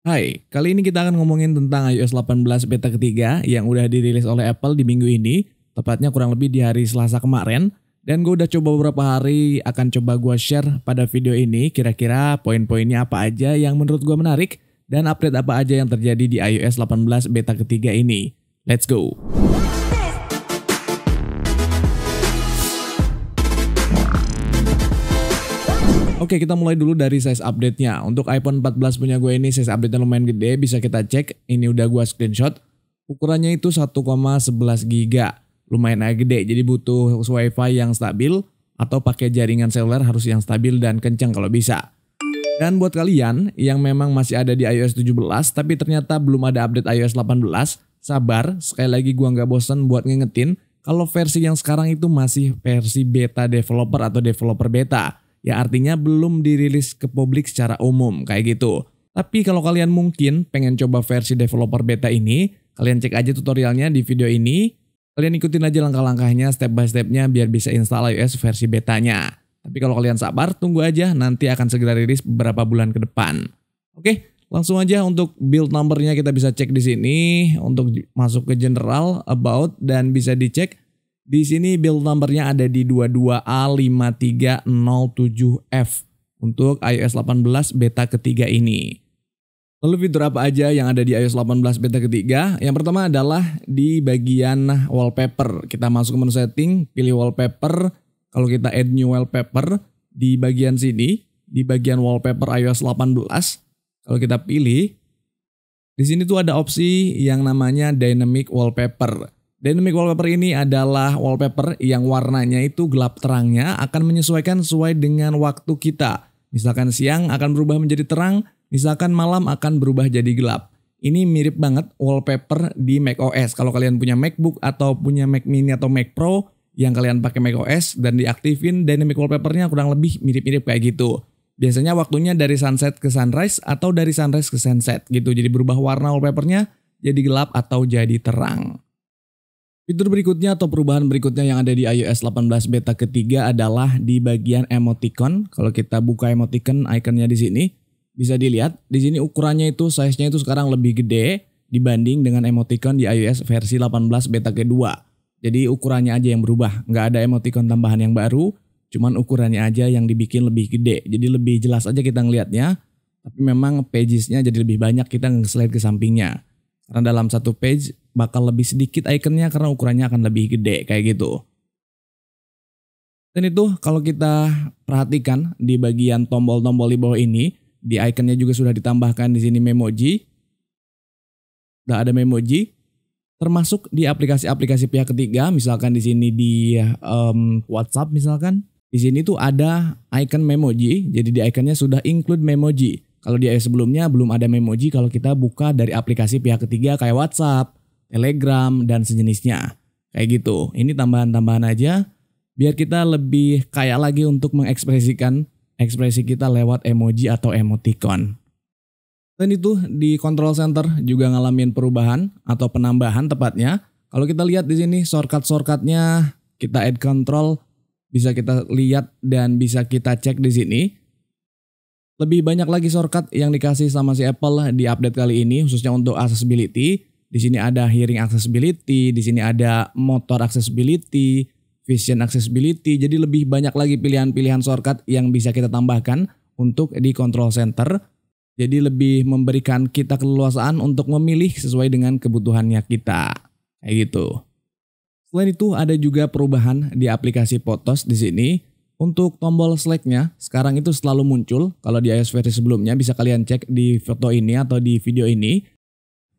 Hai, kali ini kita akan ngomongin tentang iOS 18 beta ketiga yang udah dirilis oleh Apple di minggu ini, tepatnya kurang lebih di hari Selasa kemarin. Dan gue udah coba beberapa hari, akan coba gue share pada video ini kira-kira poin-poinnya apa aja yang menurut gue menarik dan update apa aja yang terjadi di iOS 18 beta ketiga ini. Let's go! Oke, kita mulai dulu dari size update-nya. Untuk iPhone 14 punya gue ini size update-nya lumayan gede, bisa kita cek. Ini udah gue screenshot. Ukurannya itu 1,11 GB. Lumayan agak gede, jadi butuh WiFi yang stabil atau pakai jaringan seluler harus yang stabil dan kencang kalau bisa. Dan buat kalian yang memang masih ada di iOS 17 tapi ternyata belum ada update iOS 18, sabar, sekali lagi gue nggak bosan buat ngingetin kalau versi yang sekarang itu masih versi beta developer atau developer beta. Ya artinya belum dirilis ke publik secara umum kayak gitu. Tapi kalau kalian mungkin pengen coba versi developer beta ini, kalian cek aja tutorialnya di video ini. Kalian ikutin aja langkah-langkahnya step by stepnya biar bisa install iOS versi betanya. Tapi kalau kalian sabar, tunggu aja, nanti akan segera rilis beberapa bulan ke depan. Oke, langsung aja untuk build numbernya kita bisa cek di sini. Untuk masuk ke general, about, dan bisa dicek. Di sini build numbernya ada di 22A5307F untuk iOS 18 beta ketiga ini. Lalu fitur apa aja yang ada di iOS 18 beta ketiga? Yang pertama adalah di bagian wallpaper. Kita masuk ke menu setting, pilih wallpaper. Kalau kita add new wallpaper di bagian sini, di bagian wallpaper iOS 18, kalau kita pilih, di sini tuh ada opsi yang namanya dynamic wallpaper. Dynamic wallpaper ini adalah wallpaper yang warnanya itu gelap terangnya akan menyesuaikan sesuai dengan waktu kita. Misalkan siang akan berubah menjadi terang, misalkan malam akan berubah jadi gelap. Ini mirip banget wallpaper di macOS. Kalau kalian punya MacBook atau punya Mac Mini atau Mac Pro yang kalian pakai macOS dan diaktifin dynamic wallpapernya kurang lebih mirip-mirip kayak gitu. Biasanya waktunya dari sunset ke sunrise atau dari sunrise ke sunset gitu. Jadi berubah warna wallpapernya jadi gelap atau jadi terang. Fitur berikutnya atau perubahan berikutnya yang ada di iOS 18 beta ketiga adalah di bagian emoticon. Kalau kita buka emoticon ikonnya di sini, bisa dilihat di sini ukurannya itu size-nya itu sekarang lebih gede dibanding dengan emoticon di iOS versi 18 beta kedua. Jadi ukurannya aja yang berubah, nggak ada emoticon tambahan yang baru, cuman ukurannya aja yang dibikin lebih gede. Jadi lebih jelas aja kita ngelihatnya, tapi memang pages-nya jadi lebih banyak, kita nge-slide ke sampingnya. Karena dalam satu page bakal lebih sedikit ikonnya karena ukurannya akan lebih gede kayak gitu. Dan itu kalau kita perhatikan di bagian tombol-tombol di bawah ini, di ikonnya juga sudah ditambahkan di sini memoji. Udah ada memoji, termasuk di aplikasi-aplikasi pihak ketiga, misalkan di sini di WhatsApp misalkan. Di sini tuh ada icon memoji, jadi di ikonnya sudah include memoji. Kalau di iOS sebelumnya belum ada memoji kalau kita buka dari aplikasi pihak ketiga kayak WhatsApp, Telegram, dan sejenisnya. Kayak gitu. Ini tambahan-tambahan aja biar kita lebih kaya lagi untuk mengekspresikan ekspresi kita lewat emoji atau emoticon. Dan itu di control center juga ngalamin perubahan atau penambahan tepatnya. Kalau kita lihat di sini shortcut-shortcutnya kita add control bisa kita lihat dan bisa kita cek di sini. Lebih banyak lagi shortcut yang dikasih sama si Apple di update kali ini khususnya untuk accessibility. Di sini ada hearing accessibility, di sini ada motor accessibility, vision accessibility. Jadi lebih banyak lagi pilihan-pilihan shortcut yang bisa kita tambahkan untuk di control center. Jadi lebih memberikan kita keleluasaan untuk memilih sesuai dengan kebutuhannya kita. Kayak gitu. Selain itu ada juga perubahan di aplikasi Photos di sini. Untuk tombol select-nya sekarang itu selalu muncul. Kalau di iOS versi sebelumnya bisa kalian cek di foto ini atau di video ini.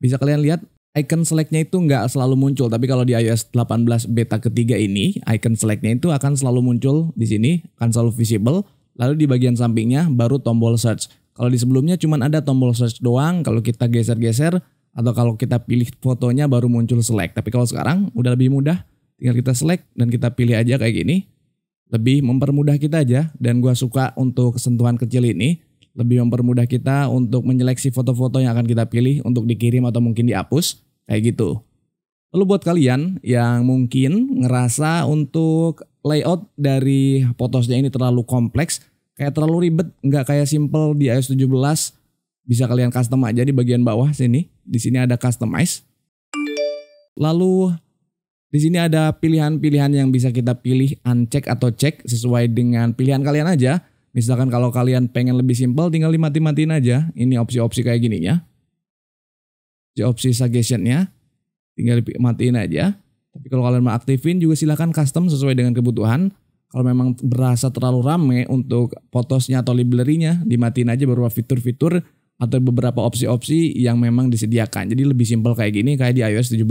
Bisa kalian lihat icon select-nya itu nggak selalu muncul. Tapi kalau di iOS 18 beta ketiga ini icon select-nya itu akan selalu muncul di sini. Akan selalu visible. Lalu di bagian sampingnya baru tombol search. Kalau di sebelumnya cuma ada tombol search doang. Kalau kita geser-geser atau kalau kita pilih fotonya baru muncul select. Tapi kalau sekarang udah lebih mudah. Tinggal kita select dan kita pilih aja kayak gini. Lebih mempermudah kita aja dan gua suka untuk sentuhan kecil ini lebih mempermudah kita untuk menyeleksi foto-foto yang akan kita pilih untuk dikirim atau mungkin dihapus kayak gitu. Lalu buat kalian yang mungkin ngerasa untuk layout dari Photosnya ini terlalu kompleks, kayak terlalu ribet, nggak kayak simple di iOS 17 Bisa kalian custom aja di bagian bawah sini. Di sini ada customize. Lalu di sini ada pilihan-pilihan yang bisa kita pilih uncheck atau check sesuai dengan pilihan kalian aja. Misalkan kalau kalian pengen lebih simpel tinggal dimati-matiin aja. Ini opsi-opsi kayak gini ya. Opsi suggestionnya tinggal matiin aja. Tapi kalau kalian mau aktifin juga silahkan custom sesuai dengan kebutuhan. Kalau memang berasa terlalu rame untuk photosnya atau library-nya, dimatiin aja beberapa fitur-fitur atau beberapa opsi-opsi yang memang disediakan. Jadi lebih simpel kayak gini kayak di iOS 17.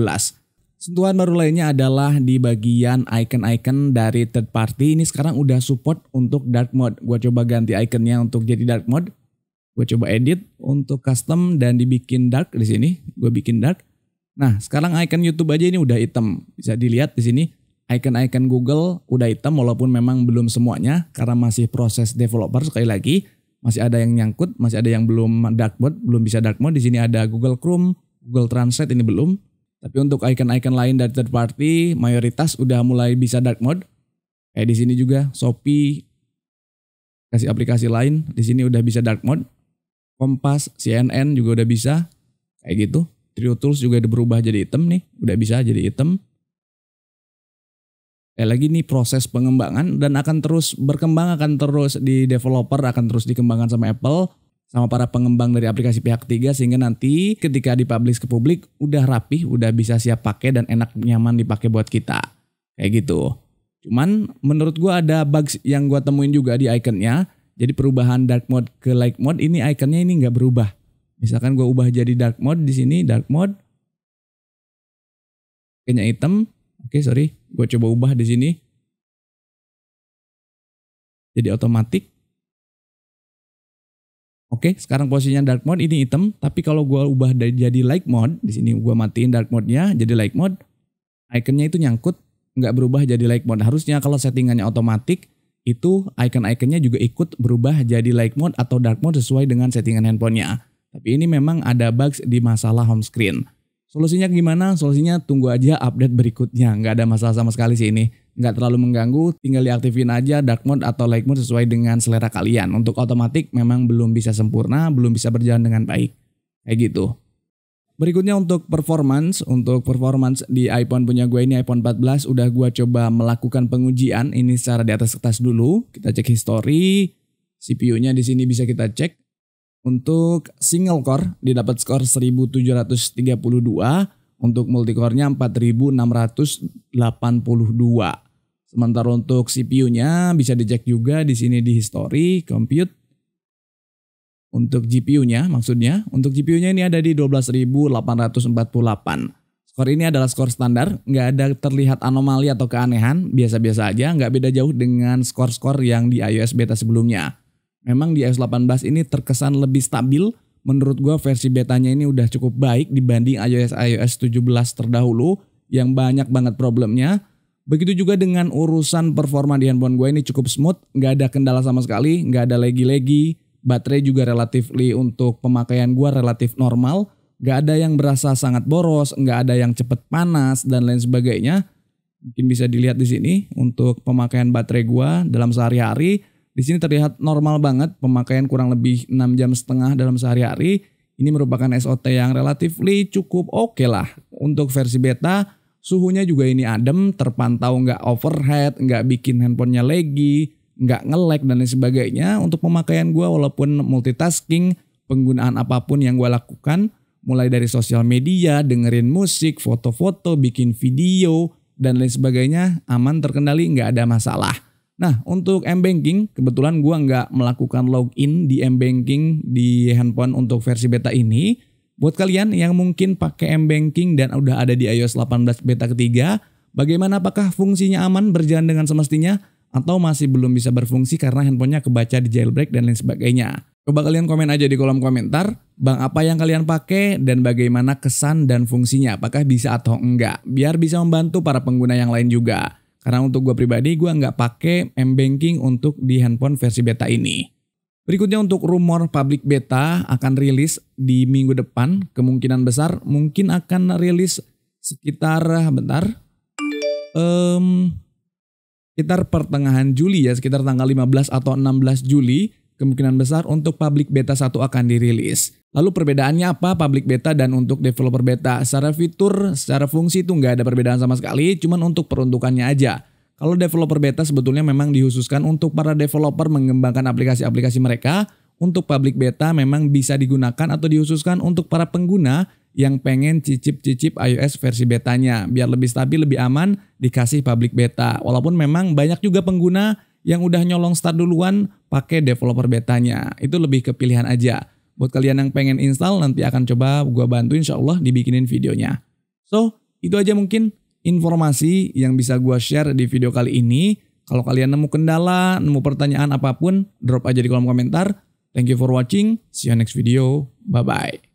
Sentuhan baru lainnya adalah di bagian icon-icon dari third party. Ini sekarang udah support untuk dark mode. Gue coba ganti iconnya untuk jadi dark mode. Gue coba edit untuk custom dan dibikin dark di sini. Gue bikin dark. Nah, sekarang icon YouTube aja ini udah hitam. Bisa dilihat di sini. Icon-icon Google udah hitam walaupun memang belum semuanya karena masih proses developer sekali lagi. Masih ada yang nyangkut, masih ada yang belum dark mode, belum bisa dark mode. Di sini ada Google Chrome, Google Translate ini belum. Tapi untuk icon-icon lain dari third party mayoritas udah mulai bisa dark mode. Kayak di sini juga Shopee, kasih aplikasi lain di sini udah bisa dark mode. Kompas, CNN juga udah bisa kayak gitu. Trio Tools juga udah berubah jadi hitam nih, udah bisa jadi hitam. Lagi nih proses pengembangan dan akan terus berkembang, akan terus di developer, akan terus dikembangkan sama Apple, sama para pengembang dari aplikasi pihak ketiga sehingga nanti ketika dipublish ke publik udah rapih, udah bisa siap pakai dan enak nyaman dipakai buat kita. Kayak gitu. Cuman menurut gua ada bugs yang gua temuin juga di iconnya. Jadi perubahan dark mode ke light mode ini iconnya ini nggak berubah. Misalkan gua ubah jadi dark mode di sini, dark mode. Kayaknya hitam. Oke, sorry. Gue coba ubah di sini. Jadi otomatis. Oke, sekarang posisinya dark mode ini hitam. Tapi kalau gue ubah jadi light mode, di sini gue matiin dark mode-nya jadi light mode. Iconnya itu nyangkut, nggak berubah jadi light mode. Harusnya kalau settingannya otomatis, itu icon-iconnya juga ikut berubah jadi light mode atau dark mode sesuai dengan settingan handphonenya. Tapi ini memang ada bugs di masalah home screen. Solusinya gimana? Solusinya tunggu aja update berikutnya. Nggak ada masalah sama sekali sih ini. Nggak terlalu mengganggu, tinggal diaktifin aja dark mode atau light mode sesuai dengan selera kalian. Untuk otomatis memang belum bisa sempurna, belum bisa berjalan dengan baik. Kayak gitu. Berikutnya untuk performance di iPhone punya gue ini iPhone 14 udah gue coba melakukan pengujian ini secara di atas kertas dulu. Kita cek history, CPU-nya di sini bisa kita cek. Untuk single core didapat skor 1732, untuk multicore-nya 4682. Sementara untuk CPU-nya bisa dicek juga di sini di history, compute. Untuk GPU-nya maksudnya, untuk GPU-nya ini ada di 12.848. Skor ini adalah skor standar, nggak ada terlihat anomali atau keanehan, biasa-biasa aja, nggak beda jauh dengan skor-skor yang di iOS beta sebelumnya. Memang di iOS 18 ini terkesan lebih stabil. Menurut gue versi betanya ini udah cukup baik dibanding iOS 17 terdahulu yang banyak banget problemnya. Begitu juga dengan urusan performa di handphone gue ini cukup smooth. Nggak ada kendala sama sekali, nggak ada lagi-lagi. Baterai juga relatifly untuk pemakaian gue relatif normal. Nggak ada yang berasa sangat boros, nggak ada yang cepet panas dan lain sebagainya. Mungkin bisa dilihat di sini untuk pemakaian baterai gue dalam sehari-hari. Di sini terlihat normal banget, pemakaian kurang lebih 6,5 jam dalam sehari-hari. Ini merupakan SOT yang relatifly cukup oke lah. Untuk versi beta, suhunya juga ini adem, terpantau nggak overheat, nggak bikin handphonenya laggy, nggak nge-lag dan lain sebagainya. Untuk pemakaian gue walaupun multitasking, penggunaan apapun yang gue lakukan, mulai dari sosial media, dengerin musik, foto-foto, bikin video, dan lain sebagainya, aman, terkendali, nggak ada masalah. Nah, untuk M-Banking, kebetulan gue nggak melakukan login di M-Banking di handphone untuk versi beta ini. Buat kalian yang mungkin pakai M-Banking dan udah ada di iOS 18 beta ketiga, bagaimana, apakah fungsinya aman berjalan dengan semestinya? Atau masih belum bisa berfungsi karena handphonenya kebaca di jailbreak dan lain sebagainya? Coba kalian komen aja di kolom komentar, bang apa yang kalian pakai dan bagaimana kesan dan fungsinya, apakah bisa atau enggak? Biar bisa membantu para pengguna yang lain juga. Karena untuk gue pribadi, gue nggak pakai M-Banking untuk di handphone versi beta ini. Berikutnya untuk rumor public beta akan rilis di minggu depan. Kemungkinan besar mungkin akan rilis sekitar, sekitar pertengahan Juli ya. Sekitar tanggal 15 atau 16 Juli. kemungkinan besar untuk public beta 1 akan dirilis. Lalu perbedaannya apa public beta dan untuk developer beta? Secara fitur, secara fungsi itu nggak ada perbedaan sama sekali, cuman untuk peruntukannya aja. Kalau developer beta sebetulnya memang dikhususkan untuk para developer mengembangkan aplikasi-aplikasi mereka. Untuk public beta memang bisa digunakan atau dikhususkan untuk para pengguna yang pengen cicip-cicip iOS versi betanya. Biar lebih stabil, lebih aman, dikasih public beta. Walaupun memang banyak juga pengguna yang udah nyolong start duluan pakai developer betanya. Itu lebih ke pilihan aja. Buat kalian yang pengen install, nanti akan coba gua bantu insya Allah dibikinin videonya. So, itu aja mungkin informasi yang bisa gua share di video kali ini. Kalau kalian nemu kendala, nemu pertanyaan apapun, drop aja di kolom komentar. Thank you for watching. See you next video. Bye-bye.